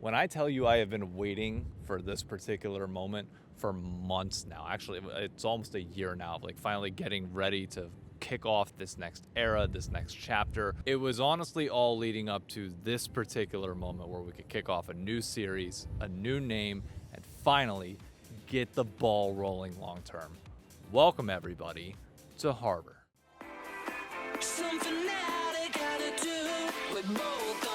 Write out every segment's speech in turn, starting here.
When I tell you I have been waiting for this particular moment for months now, actually, it's almost a year now of like finally getting ready to kick off this next era, this next chapter. It was honestly all leading up to this particular moment where we could kick off a new series, a new name, and finally get the ball rolling long term. Welcome everybody to Harbor. Something that I gotta do with both on.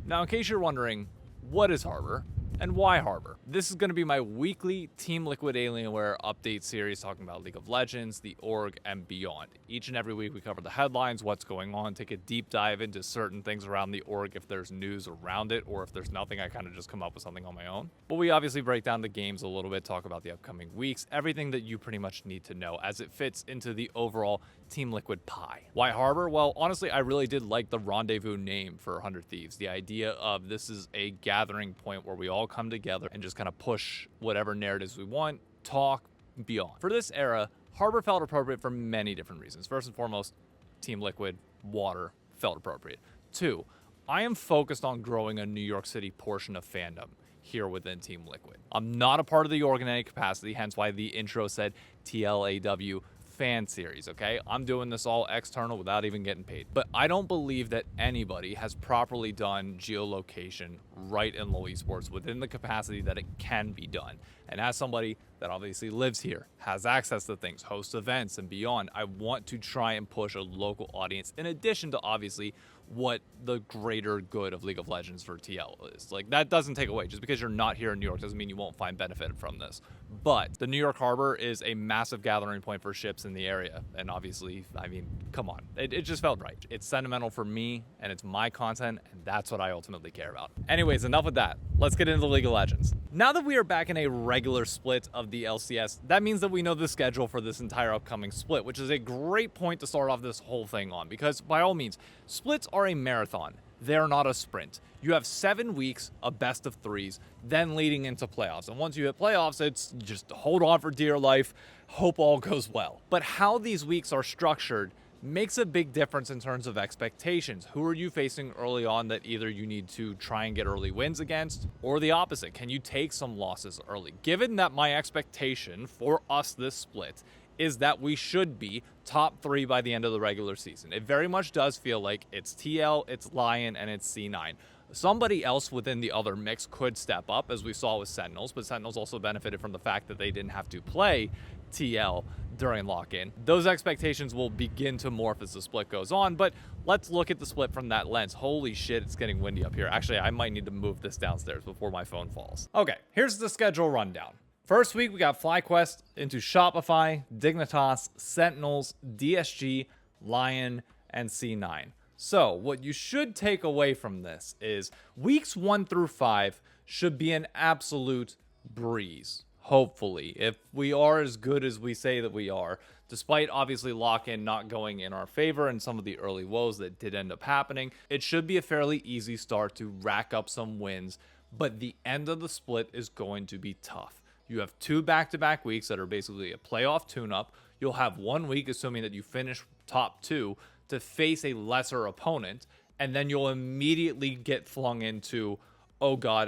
Now, in case you're wondering, what is Harbor and why Harbor? This is going to be my weekly Team Liquid Alienware update series talking about League of Legends, the org, and beyond. Each and every week we cover the headlines, what's going on, take a deep dive into certain things around the org if there's news around it, or if there's nothing, I kind of just come up with something on my own. But we obviously break down the games a little bit, talk about the upcoming weeks, everything that you pretty much need to know as it fits into the overall Team Liquid pie. Why Harbor? Well, honestly, I really did like the rendezvous name for 100 Thieves. The idea of this is a gathering point where we all come together and just kind of push whatever narratives we want, talk, beyond. For this era, Harbor felt appropriate for many different reasons. First and foremost, Team Liquid, water, felt appropriate. Two, I am focused on growing a New York City portion of fandom here within Team Liquid. I'm not a part of the org in any capacity, hence why the intro said TLAW fan series, okay? I'm doing this all external without even getting paid. But I don't believe that anybody has properly done geolocation right in LoL Esports within the capacity that it can be done. And as somebody that obviously lives here, has access to things, hosts events and beyond, I want to try and push a local audience in addition to obviously what the greater good of League of Legends for TL is. Like, that doesn't take away. Just because you're not here in New York doesn't mean you won't find benefit from this. But the New York Harbor is a massive gathering point for ships in the area. And obviously, I mean, come on. It just felt right. It's sentimental for me, and it's my content, and that's what I ultimately care about. Anyways, enough with that. Let's get into the League of Legends. Now that we are back in a regular split of the LCS, that means that we know the schedule for this entire upcoming split, which is a great point to start off this whole thing on, because by all means, splits are a marathon. They're not a sprint. You have 7 weeks of best of threes, then leading into playoffs. And once you hit playoffs, it's just hold on for dear life, hope all goes well. But how these weeks are structured makes a big difference in terms of expectations. Who are you facing early on that either you need to try and get early wins against, or the opposite? Can you take some losses early? Given that my expectation for us this split is that we should be top 3 by the end of the regular season. It very much does feel like it's TL, it's Lion, and it's C9. Somebody else within the other mix could step up, as we saw with Sentinels, but Sentinels also benefited from the fact that they didn't have to play TL during lock-in. Those expectations will begin to morph as the split goes on, but let's look at the split from that lens. Holy shit, it's getting windy up here. Actually, I might need to move this downstairs before my phone falls. Okay, here's the schedule rundown. First week, we got FlyQuest into Shopify, Dignitas, Sentinels, DSG, Lion, and C9. So what you should take away from this is weeks 1 through 5 should be an absolute breeze, hopefully, if we are as good as we say that we are, despite obviously lock-in not going in our favor and some of the early woes that did end up happening. It should be a fairly easy start to rack up some wins, but the end of the split is going to be tough. You have 2 back-to-back weeks that are basically a playoff tune-up. You'll have 1 week, assuming that you finish top 2, to face a lesser opponent, and then you'll immediately get flung into, oh god,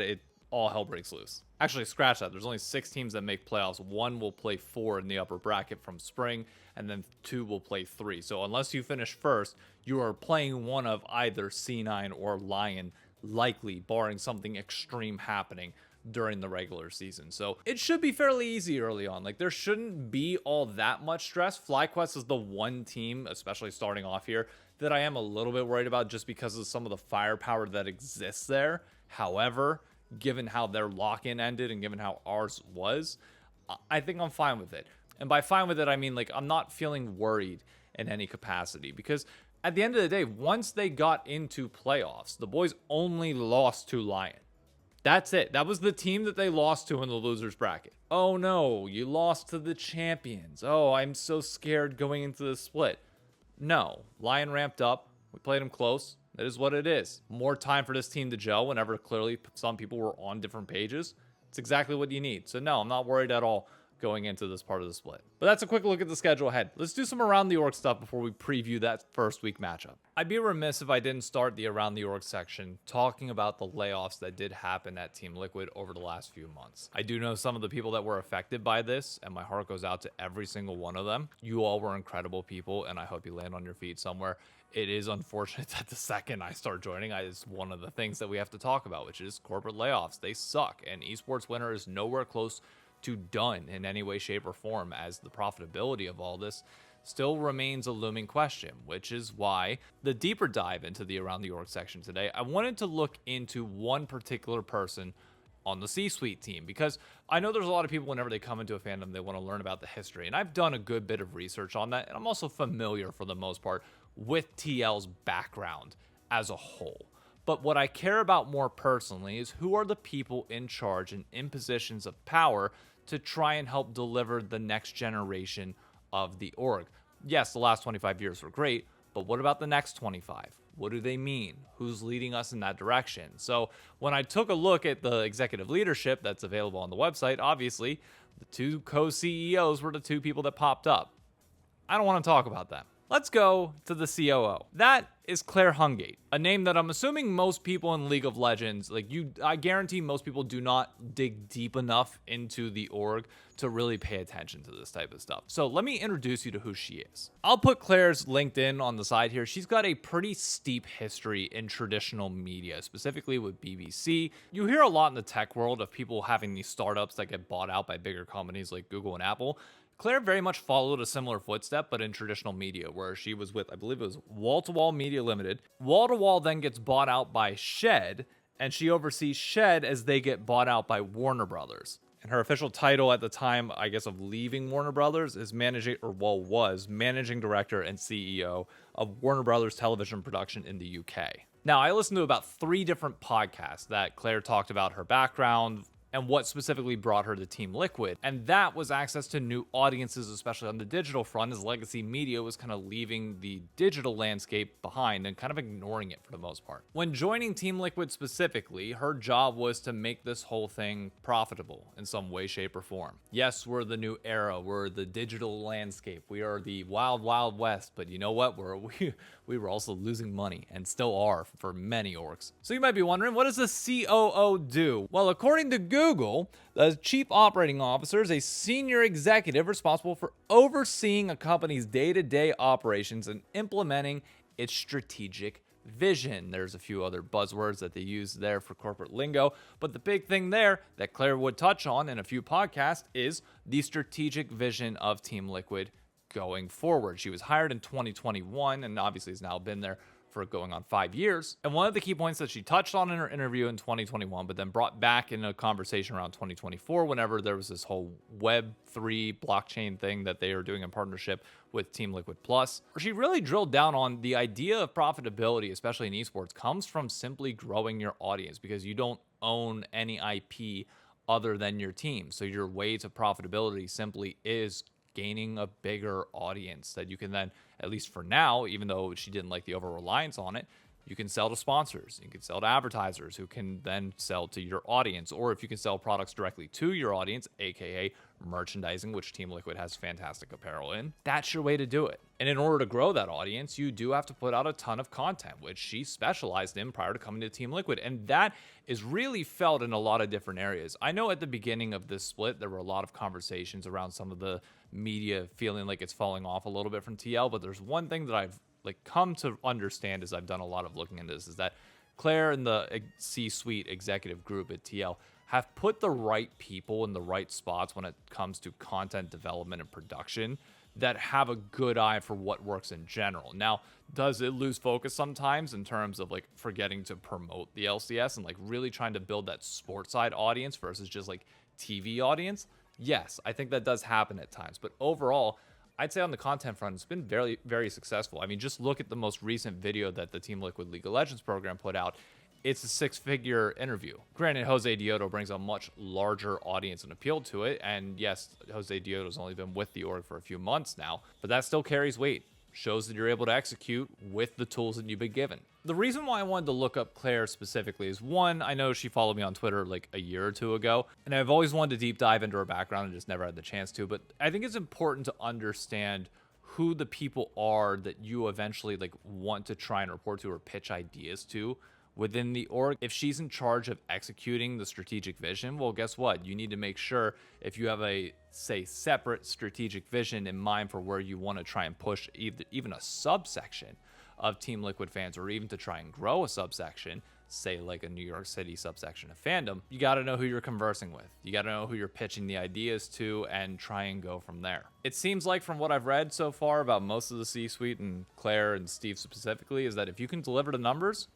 all hell breaks loose. Actually, scratch that. There's only 6 teams that make playoffs. 1 will play 4 in the upper bracket from spring, and then 2 will play 3. So unless you finish first, you are playing one of either C9 or Lion, likely, barring something extreme happening during the regular season. So it should be fairly easy early on. Like, there shouldn't be all that much stress. FlyQuest is the one team, especially starting off here, that I am a little bit worried about just because of some of the firepower that exists there. However, given how their lock-in ended and given how ours was, I think I'm fine with it. And by fine with it, I mean, like, I'm not feeling worried in any capacity, because at the end of the day, once they got into playoffs, the boys only lost to Lion. That's it. That was the team that they lost to in the losers bracket. Oh no, you lost to the champions. Oh, I'm so scared going into the split. No, Lion ramped up. We played him close. It is what it is. More time for this team to gel whenever clearly some people were on different pages. It's exactly what you need. So no, I'm not worried at all going into this part of the split. But that's a quick look at the schedule ahead. Let's do some around the org stuff before we preview that first week matchup. I'd be remiss if I didn't start the around the org section talking about the layoffs that did happen at Team Liquid over the last few months. I do know some of the people that were affected by this, and my heart goes out to every single one of them. You all were incredible people, and I hope you land on your feet somewhere. It is unfortunate that the second I start joining, it's one of the things that we have to talk about, which is corporate layoffs. They suck, and esports winter is nowhere close to done in any way, shape, or form, as the profitability of all this still remains a looming question, which is why the deeper dive into the around the org section today, I wanted to look into one particular person on the C-suite team, because I know there's a lot of people, whenever they come into a fandom, they want to learn about the history, and I've done a good bit of research on that, and I'm also familiar for the most part with TL's background as a whole. But what I care about more personally is who are the people in charge and in positions of power to try and help deliver the next generation of the org. Yes, the last 25 years were great, but what about the next 25? What do they mean? Who's leading us in that direction? So when I took a look at the executive leadership that's available on the website, obviously the two co-CEOs were the two people that popped up. I don't want to talk about them. Let's go to the COO. That is Claire Hungate, a name that I'm assuming most people in League of Legends, I guarantee most people do not dig deep enough into the org to really pay attention to this type of stuff. So let me introduce you to who she is. I'll put Claire's LinkedIn on the side here. She's got a pretty steep history in traditional media, specifically with BBC. You hear a lot in the tech world of people having these startups that get bought out by bigger companies like Google and Apple. Claire very much followed a similar footstep, but in traditional media, where she was with, I believe it was Wall to Wall Media Limited. Wall to Wall then gets bought out by Shed, and she oversees Shed as they get bought out by Warner Brothers. And her official title at the time, I guess, of leaving Warner Brothers is was managing director and CEO of Warner Brothers television production in the UK. Now, I listened to about 3 different podcasts that Claire talked about her background and what specifically brought her to Team Liquid. And that was access to new audiences, especially on the digital front, as legacy media was kind of leaving the digital landscape behind and kind of ignoring it for the most part. When joining Team Liquid specifically, her job was to make this whole thing profitable in some way, shape, or form. Yes, we're the new era. We're the digital landscape. We are the wild, wild west. But you know what? We were also losing money, and still are for many orgs. So you might be wondering, what does the COO do? Well, according to Google, the Chief Operating Officer is a senior executive responsible for overseeing a company's day-to-day operations and implementing its strategic vision. There's a few other buzzwords that they use there for corporate lingo, but the big thing there that Claire would touch on in a few podcasts is the strategic vision of Team Liquid going forward. She was hired in 2021 and obviously has now been there for going on 5 years. And one of the key points that she touched on in her interview in 2021, but then brought back in a conversation around 2024, whenever there was this whole Web3 blockchain thing that they are doing in partnership with Team Liquid Plus, where she really drilled down on the idea of profitability, especially in esports, comes from simply growing your audience, because you don't own any IP other than your team. So your way to profitability simply is gaining a bigger audience that you can then, at least for now, even though she didn't like the over-reliance on it, you can sell to sponsors, you can sell to advertisers who can then sell to your audience, or if you can sell products directly to your audience, aka merchandising, which Team Liquid has fantastic apparel in, that's your way to do it. And in order to grow that audience, you do have to put out a ton of content, which she specialized in prior to coming to Team Liquid, and that is really felt in a lot of different areas. I know at the beginning of this split, there were a lot of conversations around some of the media feeling like it's falling off a little bit from TL, but there's one thing that I've come to understand as I've done a lot of looking into this, is that Claire and the C-suite executive group at TL have put the right people in the right spots when it comes to content development and production that have a good eye for what works in general. Now, does it lose focus sometimes in terms of forgetting to promote the LCS and really trying to build that sports side audience versus just TV audience? Yes, I think that does happen at times, but overall, I'd say on the content front, it's been very, very successful. I mean, just look at the most recent video that the Team Liquid League of Legends program put out. It's a 6-figure interview. Granted, Jose Dioto brings a much larger audience and appeal to it. And yes, Jose Dioto's only been with the org for a few months now, but that still carries weight. shows that you're able to execute with the tools that you've been given. The reason why I wanted to look up Claire specifically is, one, I know she followed me on Twitter like a year or two ago, and I've always wanted to deep dive into her background and just never had the chance to. But I think it's important to understand who the people are that you eventually like want to try and report to or pitch ideas to within the org. If she's in charge of executing the strategic vision, well, guess what? You need to make sure if you have a, say, separate strategic vision in mind for where you want to try and push even a subsection of Team Liquid fans, or even to try and grow a subsection, say like a New York City subsection of fandom, you got to know who you're conversing with. You got to know who you're pitching the ideas to and try and go from there. It seems like from what I've read so far about most of the C-suite and Claire and Steve specifically is that if you can deliver the numbers,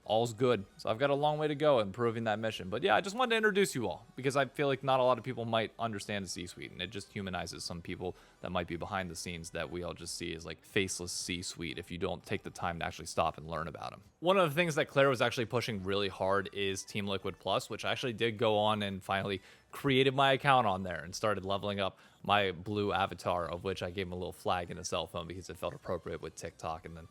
all's good. So I've got a long way to go in proving that mission. But yeah, I just wanted to introduce you all because I feel like not a lot of people might understand the C-suite, and it just humanizes some people that might be behind the scenes that we all just see as like faceless C-suite if you don't take the time to actually stop and learn about them. One of the things that Claire was actually pushing really hard is Team Liquid Plus, which I actually did go on and finally created my account on there and started leveling up my blue avatar, of which I gave him a little flag in a cell phone because it felt appropriate with TikTok. And then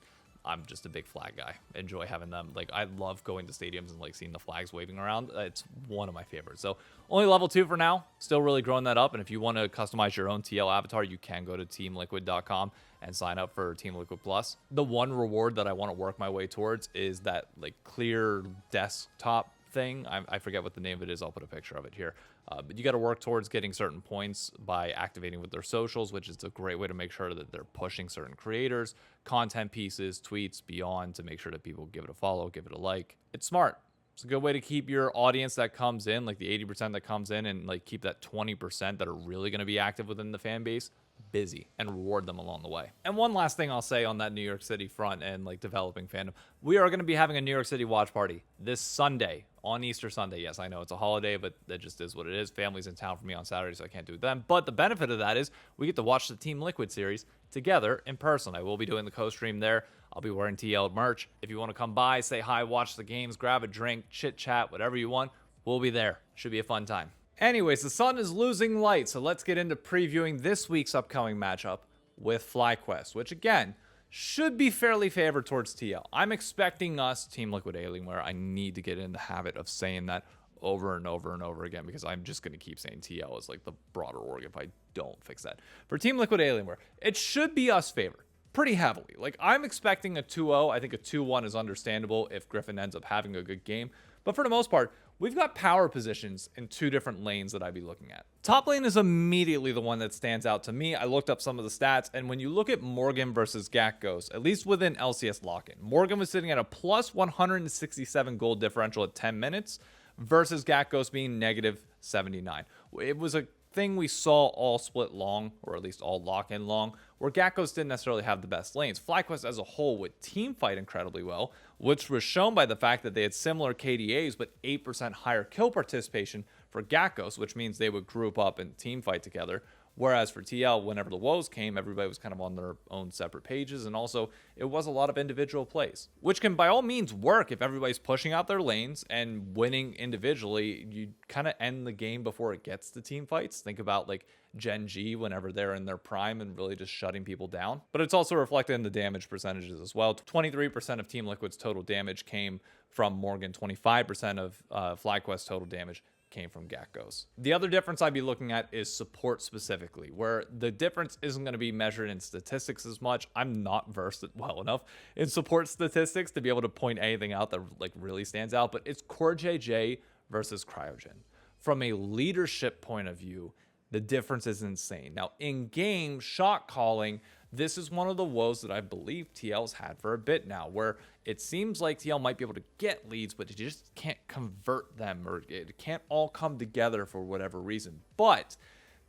I'm just a big flag guy. Enjoy having them. Like, I love going to stadiums and like seeing the flags waving around. It's one of my favorites. So only level 2 for now. Still really growing that up. And if you want to customize your own TL avatar, you can go to teamliquid.com and sign up for Team Liquid Plus. The one reward that I want to work my way towards is that like clear desktop thing. I forget what the name of it is. I'll put a picture of it here. But you got to work towards getting certain points by activating with their socials, which is a great way to make sure that they're pushing certain creators, content pieces, tweets, beyond, to make sure that people give it a follow, give it a like. It's smart. It's a good way to keep your audience that comes in, like the 80% that comes in, and like keep that 20% that are really going to be active within the fan base busy and reward them along the way. And one last thing I'll say on that New York City front and like developing fandom, we are going to be having a New York City watch party this Sunday, on Easter Sunday. Yes, I know it's a holiday, but that just is what it is. Family's in town for me on Saturday, so I can't do it then. But the benefit of that is we get to watch the Team Liquid series together in person. I will be doing the co-stream there. I'll be wearing TL merch. If you want to come by, say hi, watch the games, grab a drink, chit chat, whatever you want, we'll be there. Should be a fun time. Anyways, the sun is losing light, so let's get into previewing this week's upcoming matchup with FlyQuest, which again should be fairly favored towards TL. I'm expecting us, Team Liquid Alienware, I need to get in the habit of saying that over and over and over again because I'm just going to keep saying TL as like the broader org if I don't fix that. For Team Liquid Alienware, it should be us favored pretty heavily. Like, I'm expecting a 2-0. I think a 2-1 is understandable if Griffin ends up having a good game. But for the most part, we've got power positions in two different lanes that I'd be looking at. Top lane is immediately the one that stands out to me. I looked up some of the stats, and when you look at Morgan versus Gakgos, at least within LCS lock-in, Morgan was sitting at a plus 167 gold differential at 10 minutes versus Gakgos being negative 79. It was a thing we saw all split long, or at least all lock-in long, where Gakgos didn't necessarily have the best lanes. FlyQuest as a whole would team fight incredibly well, which was shown by the fact that they had similar KDAs but 8% higher kill participation for Gakgos, which means they would group up and team fight together. Whereas for TL, whenever the woes came, everybody was kind of on their own separate pages, and also it was a lot of individual plays, which can by all means work if everybody's pushing out their lanes and winning individually. You kind of end the game before it gets to team fights. Think about like Gen G whenever they're in their prime and really just shutting people down. But it's also reflected in the damage percentages as well. 23% of Team Liquid's total damage came from Morgan, 25% of FlyQuest total damage came from Gakgos. The other difference I'd be looking at is support specifically, where the difference isn't going to be measured in statistics as much. I'm not versed well enough in support statistics to be able to point anything out that like really stands out, but it's Core JJ versus Cryogen. From a leadership point of view, the difference is insane. Now, in-game shot calling, this is one of the woes that I believe TL's had for a bit now, where it seems like TL might be able to get leads, but it just can't convert them, or it can't all come together for whatever reason. But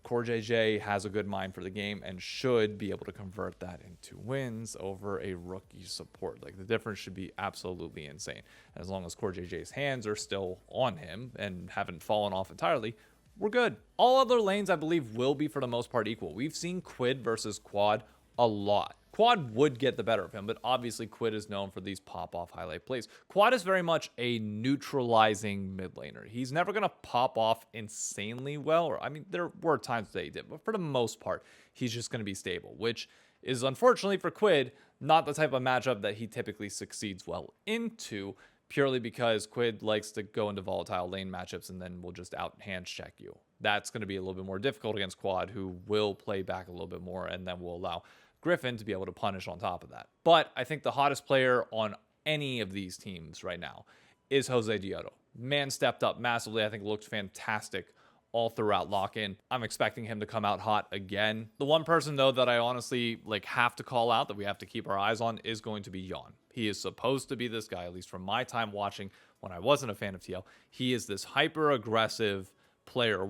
Core JJ has a good mind for the game and should be able to convert that into wins over a rookie support. Like, the difference should be absolutely insane. And as long as Core JJ's hands are still on him and haven't fallen off entirely, we're good. All other lanes, I believe, will be for the most part equal. We've seen Quid versus Quad a lot. Quad would get the better of him, but obviously Quid is known for these pop-off highlight plays. Quad is very much a neutralizing mid laner. He's never going to pop off insanely well, or I mean, there were times that he did, but for the most part, he's just going to be stable, which is unfortunately for Quid, not the type of matchup that he typically succeeds well into, purely because Quid likes to go into volatile lane matchups and then will just out-hand check you. That's going to be a little bit more difficult against Quad, who will play back a little bit more and then will allow Griffin to be able to punish on top of that. But I think the hottest player on any of these teams right now is Jose Dioto. Man stepped up massively. I think looked fantastic all throughout lock-in. I'm expecting him to come out hot again. The one person, though, that I honestly have to call out, that we have to keep our eyes on, is going to be Yon. He is supposed to be this guy, at least from my time watching when I wasn't a fan of TL. He is this hyper-aggressive player,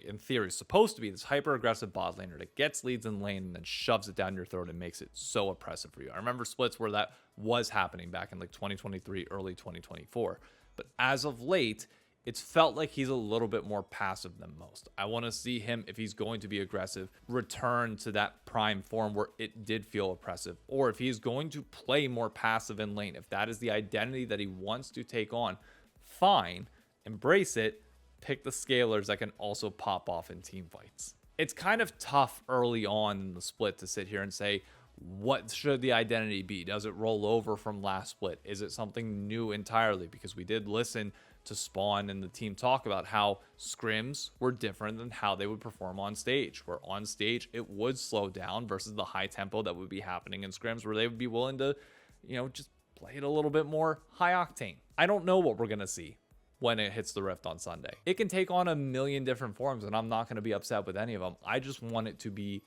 in theory, supposed to be this hyper-aggressive bot laner that gets leads in lane and then shoves it down your throat and makes it so oppressive for you. I remember splits where that was happening back in 2023, early 2024. But as of late, it's felt like he's a little bit more passive than most. I want to see him, if he's going to be aggressive, return to that prime form where it did feel oppressive. Or if he's going to play more passive in lane, if that is the identity that he wants to take on, fine, embrace it, pick the scalers that can also pop off in team fights. It's kind of tough early on in the split to sit here and say, what should the identity be? Does it roll over from last split? Is it something new entirely? Because we did listen to Spawn and the team talk about how scrims were different than how they would perform on stage, where on stage it would slow down versus the high tempo that would be happening in scrims, where they would be willing to, just play it a little bit more high octane. I don't know what we're going to see when it hits the Rift on Sunday. It can take on a million different forms, and I'm not going to be upset with any of them. I just want it to be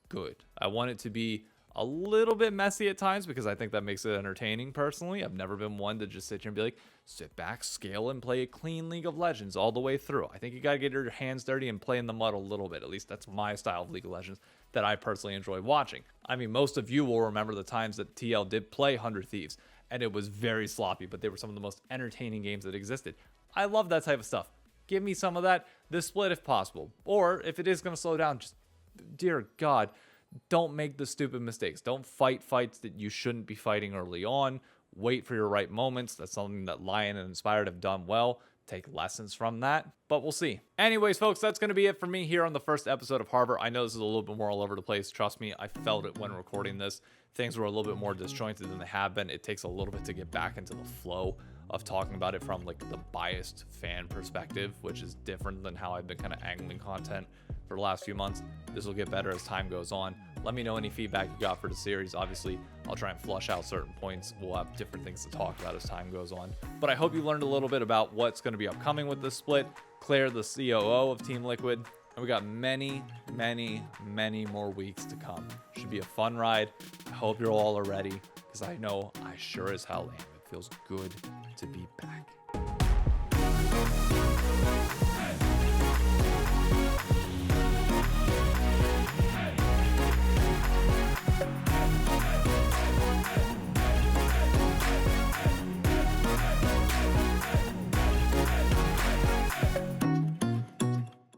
good. I want it to be a little bit messy at times, because I think that makes it entertaining personally. I've never been one to just sit here and be like, sit back, scale, and play a clean League of Legends all the way through. I think you got to get your hands dirty and play in the mud a little bit. At least that's my style of League of Legends that I personally enjoy watching. I mean, most of you will remember the times that TL did play 100 Thieves, and it was very sloppy, but they were some of the most entertaining games that existed. I love that type of stuff. Give me some of that this split if possible. Or if it is going to slow down, just, dear God, don't make the stupid mistakes. Don't fight fights that you shouldn't be fighting early on. Wait for your right moments. That's something that Lion and Inspired have done well. Take lessons from that, but we'll see. Anyways, folks, that's going to be it for me here on the first episode of Harbor. I know this is a little bit more all over the place. Trust me, I felt it when recording this. Things were a little bit more disjointed than they have been. It takes a little bit to get back into the flow of talking about it from the biased fan perspective, which is different than how I've been kind of angling content for the last few months. This will get better as time goes on. Let me know any feedback you got for the series. Obviously, I'll try and flush out certain points. We'll have different things to talk about as time goes on. But I hope you learned a little bit about what's going to be upcoming with this split. Claire, the COO of Team Liquid. And we got many, many, many more weeks to come. Should be a fun ride. I hope you're all are ready, because I know I sure as hell am. It feels good to be back.